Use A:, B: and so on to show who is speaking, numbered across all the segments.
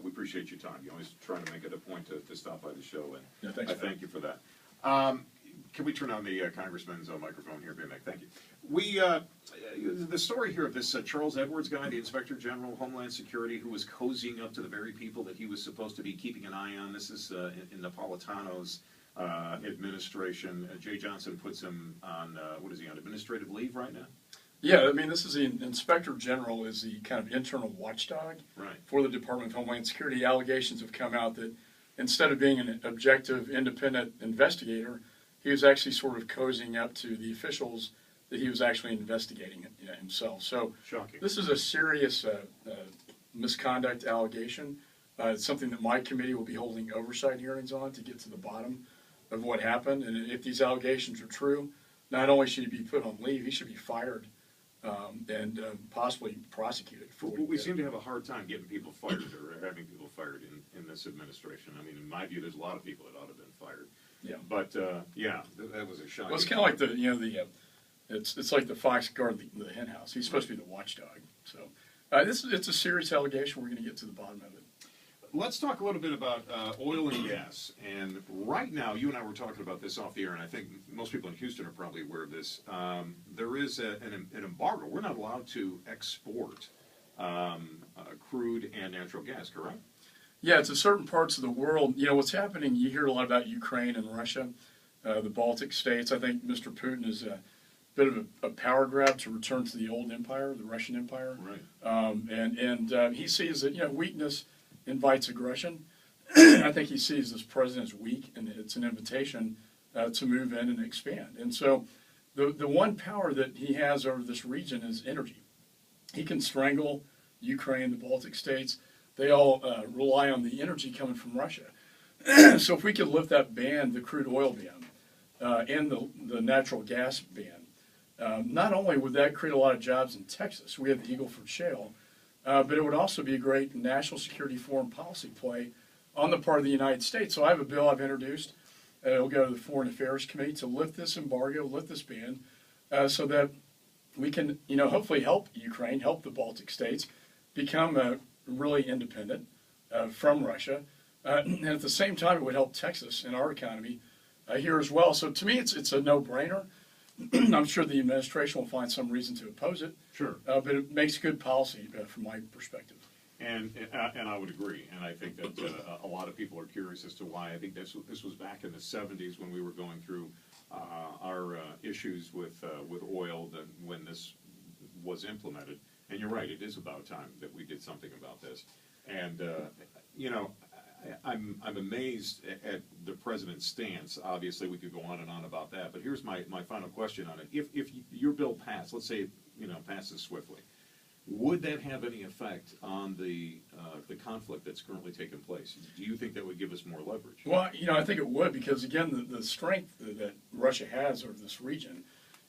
A: we appreciate your time. You always try to make it a point to stop by the show, and
B: Yeah, thanks,
A: I thank you for that. Can we turn on the congressman's microphone here, Mick? Thank you. The story here of this Charles Edwards guy, the Inspector General of Homeland Security, who was cozying up to the very people that he was supposed to be keeping an eye on. This is in Napolitano's administration. Jay Johnson puts him on, what is he, on administrative leave right now?
B: Yeah, I mean, this is the Inspector General is the kind of internal watchdog for the Department of Homeland Security. Allegations have come out that instead of being an objective, independent investigator, he was actually sort of cozying up to the officials that he was actually investigating himself. So
A: shocking. This
B: is a serious misconduct allegation. It's something that my committee will be holding oversight hearings on to get to the bottom of what happened. And if these allegations are true, not only should he be put on leave, he should be fired and possibly prosecuted.
A: We seem to have a hard time getting people fired or having people fired in this administration. I mean, in my view, there's a lot of people that ought to have been fired.
B: Yeah.
A: But yeah, that was a shocking.
B: Well, it's kind of like it's like the fox guard the hen house. He's supposed to be the watchdog. So it's a serious allegation. We're going to get to the bottom of it.
A: Let's talk a little bit about oil and gas. And right now, you and I were talking about this off the air, and I think most people in Houston are probably aware of this. There is an embargo. We're not allowed to export crude and natural gas, correct?
B: Yeah, to certain parts of the world. You know, what's happening, you hear a lot about Ukraine and Russia, the Baltic states. I think Mr. Putin is a bit of a power grab to return to the old empire, the Russian Empire.
A: Right.
B: And he sees that, weakness invites aggression. I think he sees this president as weak, and it's an invitation to move in and expand. And so the one power that he has over this region is energy. He can strangle Ukraine, the Baltic states. They all rely on the energy coming from Russia. So if we could lift that ban, the crude oil ban, and the natural gas ban, not only would that create a lot of jobs in Texas, we have the Eagle Ford Shale, but it would also be a great national security foreign policy play on the part of the United States. So I have a bill I've introduced. It'll go to the Foreign Affairs Committee to lift this embargo, lift this ban, so that we can, hopefully help Ukraine, help the Baltic states become really independent from Russia. And at the same time, it would help Texas and our economy here as well. So to me, it's a no-brainer. I'm sure the administration will find some reason to oppose it.
A: Sure.
B: But it makes good policy from my perspective.
A: And I would agree. And I think that a lot of people are curious as to why. I think this was back in the 70s when we were going through our issues with oil when this was implemented. And you're right, it is about time that we did something about this. And, I'm amazed at the president's stance. Obviously, we could go on and on about that. But here's my final question on it. If your bill passed, let's say, passes swiftly, would that have any effect on the conflict that's currently taking place? Do you think that would give us more leverage?
B: Well, I think it would, because, again, the strength that Russia has over this region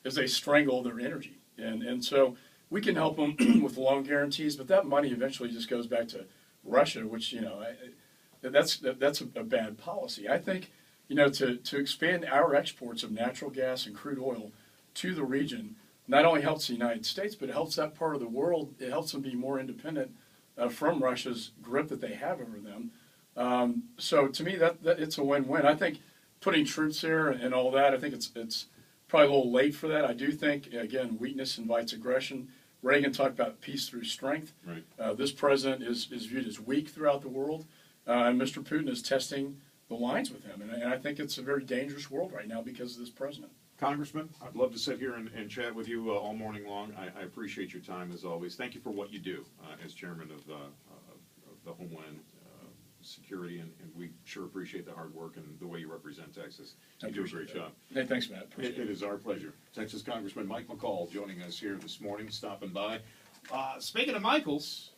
B: is they strangle their energy. And so we can help them with loan guarantees, but that money eventually just goes back to Russia, which, that's a bad policy. I think, to expand our exports of natural gas and crude oil to the region not only helps the United States, but it helps that part of the world. It helps them be more independent from Russia's grip that they have over them. So to me, that it's a win-win. I think putting troops there and all that, I think it's probably a little late for that. I do think, again, weakness invites aggression. Reagan talked about peace through strength.
A: Right.
B: This president is viewed as weak throughout the world, and Mr. Putin is testing the lines with him. And I think it's a very dangerous world right now because of this president.
A: Congressman, I'd love to sit here and chat with you all morning long. I appreciate your time, as always. Thank you for what you do as chairman of the Homeland Security, and we sure appreciate the hard work and the way you represent Texas. You do a great job.
B: Hey, thanks, Matt. Appreciate
A: It is our pleasure. Texas Congressman Mike McCaul joining us here this morning, stopping by. Speaking of Michaels,